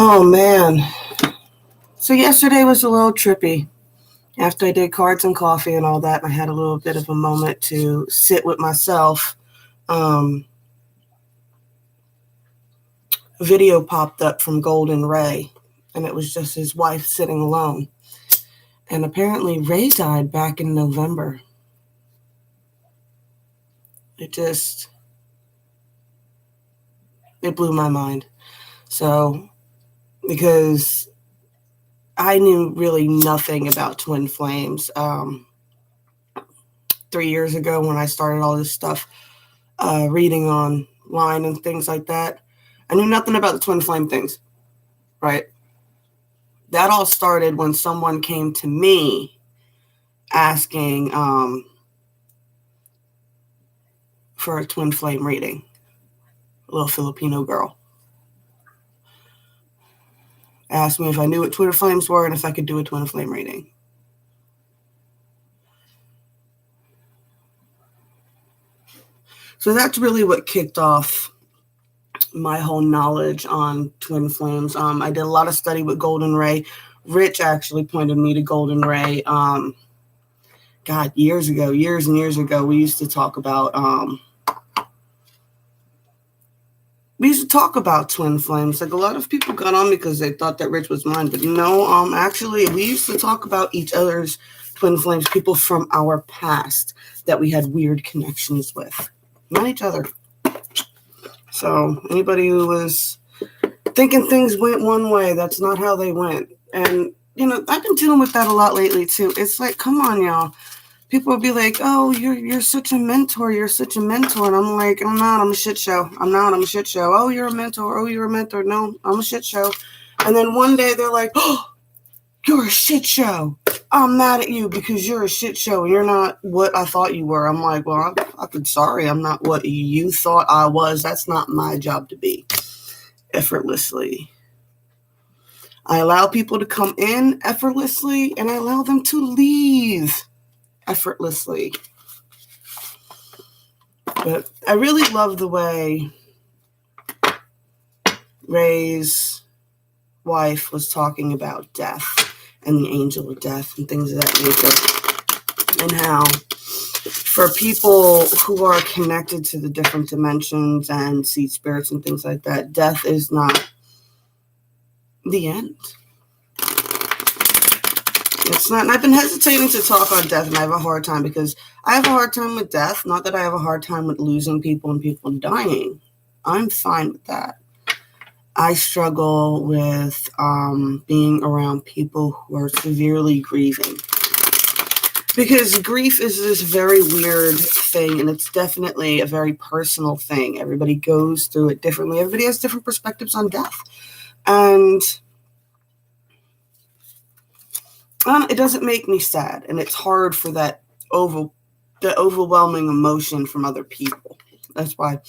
Oh man. So yesterday was a little trippy. After I did cards and coffee and all that, I had a little bit of a moment to sit with myself. A video popped up from Golden Ray, and it was just his wife sitting alone. And apparently Ray died back in November. It blew my mind. So, because I knew really nothing about twin flames. 3 years ago when I started all this stuff, reading online and things like that, I knew nothing about the twin flame things, right? That all started when someone came to me asking for a twin flame reading, a little Filipino girl. Asked me if I knew what twin flames were and if I could do a twin flame reading. So that's really what kicked off my whole knowledge on twin flames. I did a lot of study with Golden Ray. Rich actually pointed me to Golden Ray. Years and years ago, we used to talk about twin flames. Like, a lot of people got on me because they thought that Rich was mine, but no, actually, we used to talk about each other's twin flames, people from our past that we had weird connections with, not each other. So anybody who was thinking things went one way, that's not how they went. And, I've been dealing with that a lot lately too. It's like, come on, y'all. People will be like, oh, you're such a mentor. You're such a mentor. And I'm like, I'm not. I'm a shit show. I'm a shit show. Oh, you're a mentor. Oh, you're a mentor. No, I'm a shit show. And then one day they're like, oh, you're a shit show. I'm mad at you because you're a shit show. You're not what I thought you were. I'm like, well, I'm sorry. I'm not what you thought I was. That's not my job to be. Effortlessly. I allow people to come in effortlessly, and I allow them to leave effortlessly. But I really love the way Ray's wife was talking about death and the angel of death and things of that nature, and how for people who are connected to the different dimensions and see spirits and things like that, death is not the end. It's not, and I've been hesitating to talk on death, and I have a hard time because I have a hard time with death. Not that I have a hard time with losing people and people dying. I'm fine with that. I struggle with being around people who are severely grieving. Because grief is this very weird thing, and it's definitely a very personal thing. Everybody goes through it differently. Everybody has different perspectives on death. And it doesn't make me sad, and it's hard for the overwhelming emotion from other people. That's why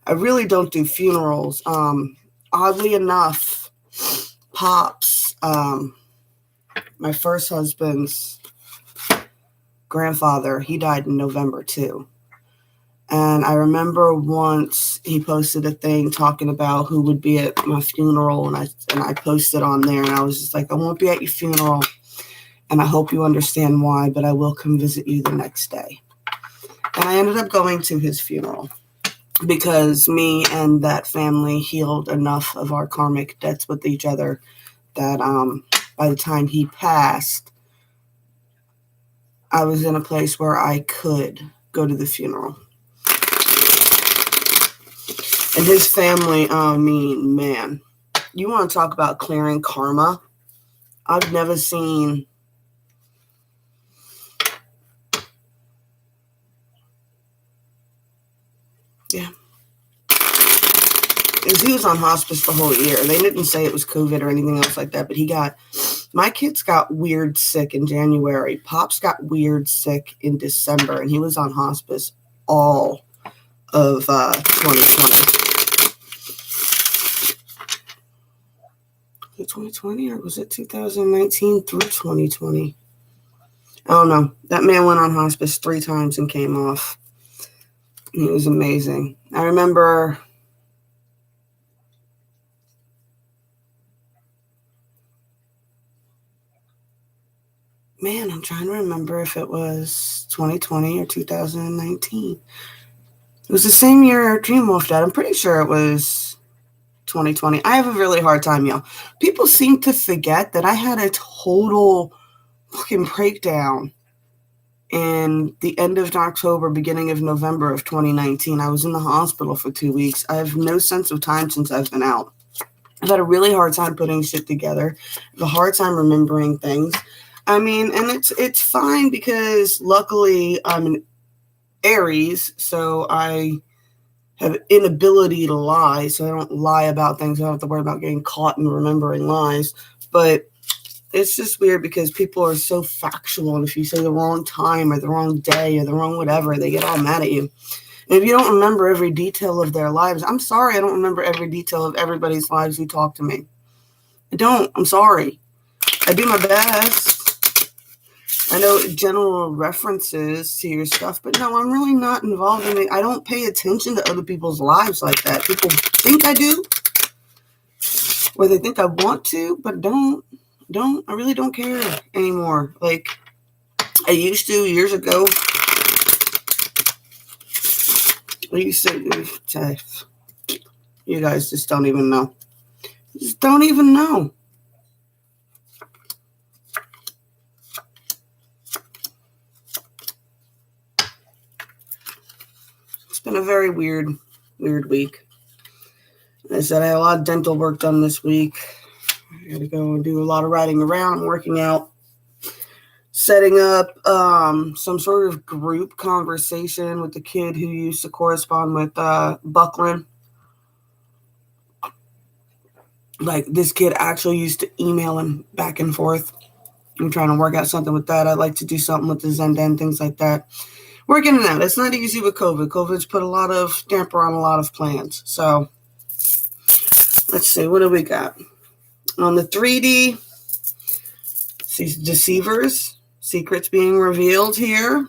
I really don't do funerals. Oddly enough, Pops, my first husband's grandfather, he died in November too. And I remember once he posted a thing talking about who would be at my funeral, and I posted on there, and I was just like, I won't be at your funeral, and I hope you understand why, but I will come visit you the next day. And I ended up going to his funeral because me and that family healed enough of our karmic debts with each other that by the time he passed, I was in a place where I could go to the funeral. And his family, man, you want to talk about clearing karma? I've never seen he was on hospice the whole year. They didn't say it was COVID or anything else like that, but my kids got weird sick in January. Pops got weird sick in December, and he was on hospice all of 2020. 2020, or was it 2019 through 2020? I don't know. That man went on hospice 3 times and came off. It was amazing. I remember Man, I'm trying to remember if it was 2020 or 2019. It was the same year Dream Wolf died. I'm pretty sure it was 2020. I have a really hard time, y'all. People seem to forget that I had a total fucking breakdown in the end of October, beginning of November of 2019. I was in the hospital for 2 weeks. I have no sense of time since I've been out. I've had a really hard time putting shit together. I have a hard time remembering things. I mean, and it's fine because luckily I'm an Aries, so I have inability to lie, so I don't lie about things. I don't have to worry about getting caught and remembering lies. But it's just weird because people are so factual, and if you say the wrong time or the wrong day or the wrong whatever, they get all mad at you. And if you don't remember every detail of their lives, I'm sorry, I don't remember every detail of everybody's lives who talk to me. I don't. I'm sorry. I do my best. I know general references to your stuff, but no, I'm really not involved in it. I don't pay attention to other people's lives like that. People think I do, or they think I want to, but don't. I really don't care anymore. Like I used to years ago. You guys just don't even know. Just don't even know. It's been a very weird week. As I said, I had a lot of dental work done this week. I got to go and do a lot of riding around. I'm working out, setting up some sort of group conversation with the kid who used to correspond with Buckland. Like, this kid actually used to email him back and forth. I'm trying to work out something with that. I'd like to do something with the Zendan, things like that. Working it out. It's not easy with COVID. COVID's put a lot of damper on a lot of plans. So, let's see. What do we got? On the 3D, see deceivers, secrets being revealed here.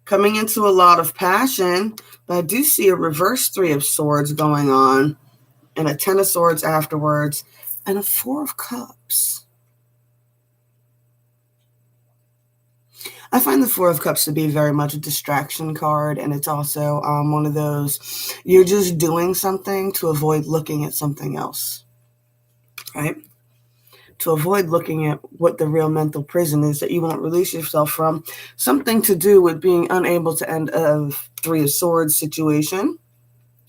Coming into a lot of passion. But I do see a reverse 3 of Swords going on. And a 10 of Swords afterwards. And a 4 of Cups. I find the 4 of Cups to be very much a distraction card, and it's also one of those, you're just doing something to avoid looking at something else, right? To avoid looking at what the real mental prison is that you won't release yourself from. Something to do with being unable to end a 3 of Swords situation.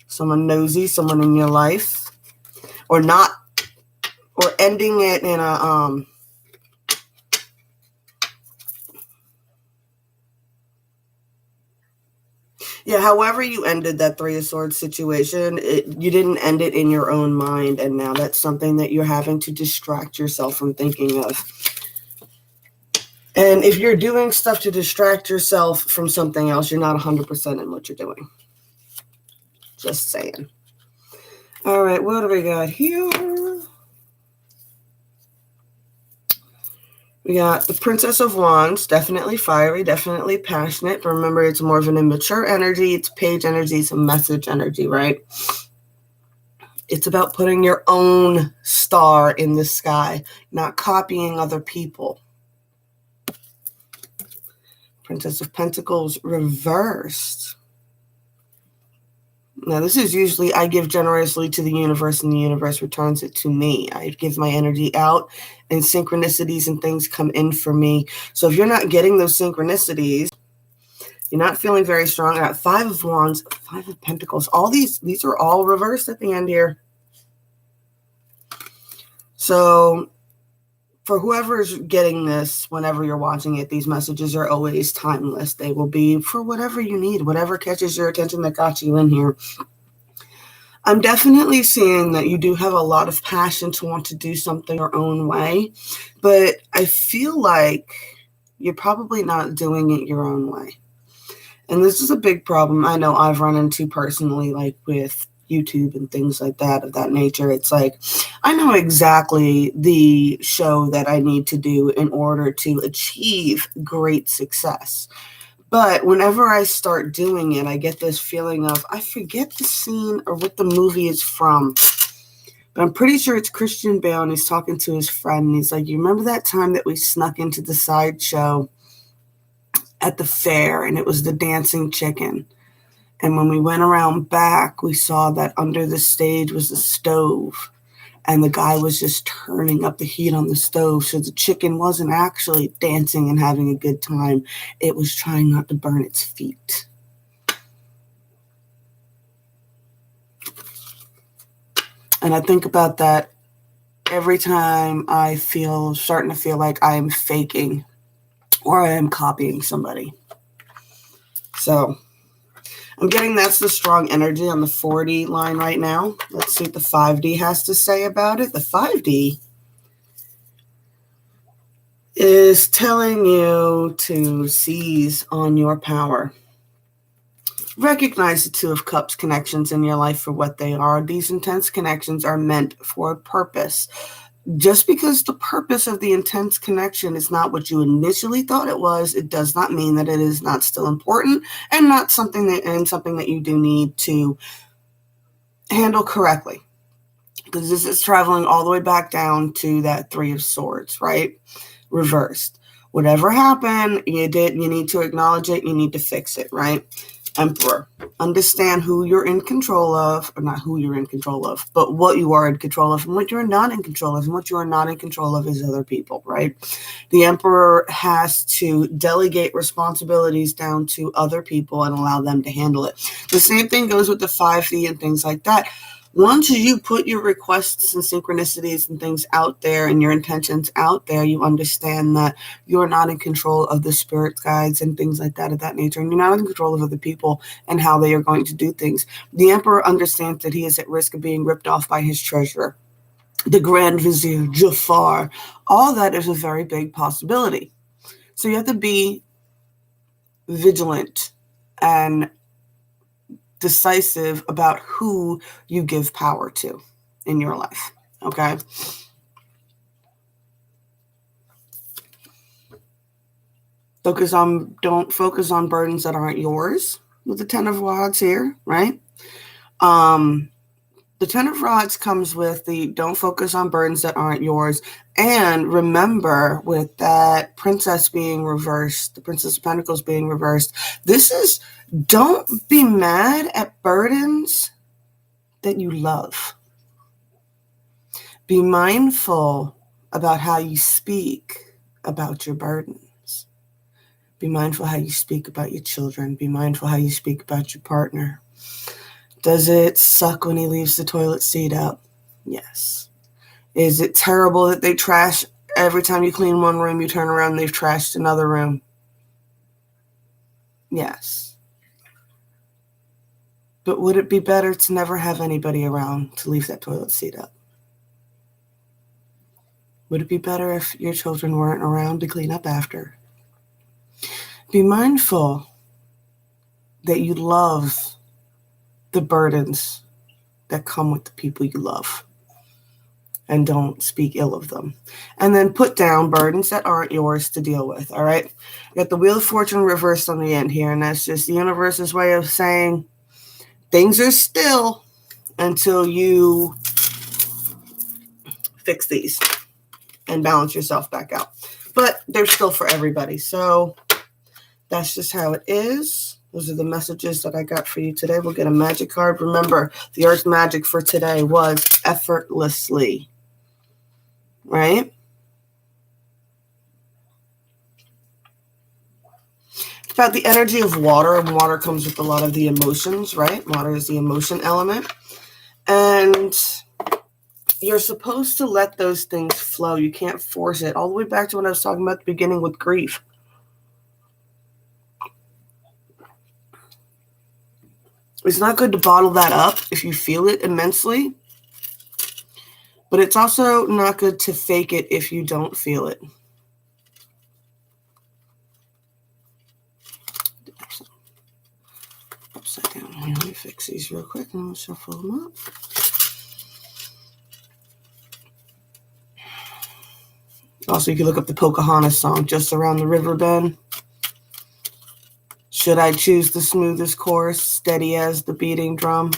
Someone nosy, someone in your life, or not, or ending it in a however you ended that 3 of Swords situation, you didn't end it in your own mind, and now that's something that you're having to distract yourself from thinking of. And if you're doing stuff to distract yourself from something else, you're not 100% in what you're doing. Just saying. All right, what do we got here? We got the Princess of Wands, definitely fiery, definitely passionate. But remember, it's more of an immature energy. It's page energy. It's a message energy, right? It's about putting your own star in the sky, not copying other people. Princess of Pentacles reversed. Now, this is usually I give generously to the universe and the universe returns it to me. I give my energy out and synchronicities and things come in for me. So if you're not getting those synchronicities, you're not feeling very strong. I got 5 of Wands, 5 of Pentacles. All these are all reversed at the end here. So for whoever's getting this, whenever you're watching it, these messages are always timeless. They will be for whatever you need, whatever catches your attention that got you in here. I'm definitely seeing that you do have a lot of passion to want to do something your own way, but I feel like you're probably not doing it your own way. And this is a big problem I know I've run into personally, like with YouTube and things like that of that nature. It's like, I know exactly the show that I need to do in order to achieve great success. But whenever I start doing it, I get this feeling of, I forget the scene or what the movie is from. But I'm pretty sure it's Christian Bale, and he's talking to his friend, and he's like, you remember that time that we snuck into the sideshow at the fair, and it was the dancing chicken? And when we went around back, we saw that under the stage was a stove, and the guy was just turning up the heat on the stove. So the chicken wasn't actually dancing and having a good time. It was trying not to burn its feet. And I think about that every time I starting to feel like I am faking or I am copying somebody. So I'm getting that's the strong energy on the 4D line right now. Let's see what the 5D has to say about it. The 5D is telling you to seize on your power. Recognize the Two of Cups connections in your life for what they are. These intense connections are meant for a purpose. Just because the purpose of the intense connection is not what you initially thought it was, it does not mean that it is not still important and not something that you do need to handle correctly. Because this is traveling all the way back down to that Three of Swords, right? Reversed. Whatever happened, you need to acknowledge it, you need to fix it, right? Emperor. Understand who you're in control of, or not who you're in control of, but what you are in control of and what you're not in control of. And what you are not in control of is other people, right? The Emperor has to delegate responsibilities down to other people and allow them to handle it. The same thing goes with the 5D and things like that. Once you put your requests and synchronicities and things out there and your intentions out there, you understand that you're not in control of the spirit guides and things like that of that nature. And you're not in control of other people and how they are going to do things. The Emperor understands that he is at risk of being ripped off by his treasurer, the Grand Vizier, Jafar. All that is a very big possibility. So you have to be vigilant and decisive about who you give power to in your life. Okay. Don't focus on burdens that aren't yours with the 10 of Rods here, right? The 10 of Rods comes with the don't focus on burdens that aren't yours. And remember, with that Princess being reversed, the Princess of Pentacles being reversed, this is don't be mad at burdens that you love. Be mindful about how you speak about your burdens. Be mindful how you speak about your children. Be mindful how you speak about your partner. Does it suck when he leaves the toilet seat up? Yes. Is it terrible that they trash every time you clean one room, you turn around and they've trashed another room? Yes. But would it be better to never have anybody around to leave that toilet seat up? Would it be better if your children weren't around to clean up after? Be mindful that you love the burdens that come with the people you love and don't speak ill of them. And then put down burdens that aren't yours to deal with, all right? I got the Wheel of Fortune reversed on the end here, and that's just the universe's way of saying things are still until you fix these and balance yourself back out. But they're still for everybody. So that's just how it is. Those are the messages that I got for you today. We'll get a magic card. Remember, the Earth magic for today was effortlessly. Right? It's about the energy of water, and water comes with a lot of the emotions, right? Water is the emotion element. And you're supposed to let those things flow. You can't force it. All the way back to what I was talking about at the beginning with grief. It's not good to bottle that up if you feel it immensely. But it's also not good to fake it if you don't feel it. Upside down. Let me fix these real quick and I'll shuffle them up. Also, you can look up the Pocahontas song, Just Around the River Bend. Should I choose the smoothest course, steady as the beating drum?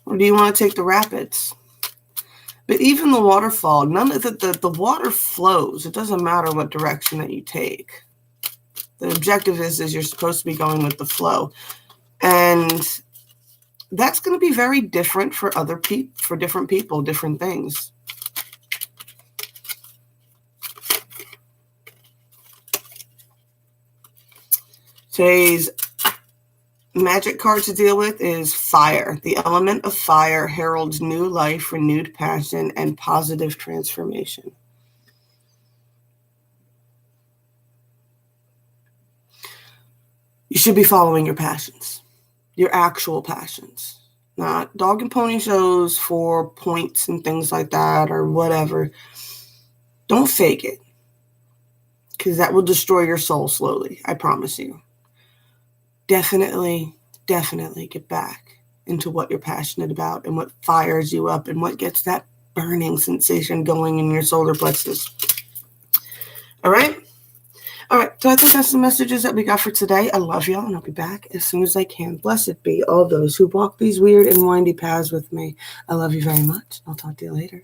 Or do do you want to take the rapids? But even the waterfall, none of the water flows. It doesn't matter what direction that you take. The objective is you're supposed to be going with the flow. And that's going to be very different for other people, for different people, different things. Today's magic card to deal with is fire. The element of fire heralds new life, renewed passion, and positive transformation. You should be following your passions, your actual passions, not dog and pony shows for points and things like that or whatever. Don't fake it, because that will destroy your soul slowly. I promise you. Definitely get back into what you're passionate about and what fires you up and what gets that burning sensation going in your solar plexus. All right. So I think that's the messages that we got for today. I love y'all, and I'll be back as soon as I can. Blessed be all those who walk these weird and windy paths with me. I love you very much. I'll talk to you later.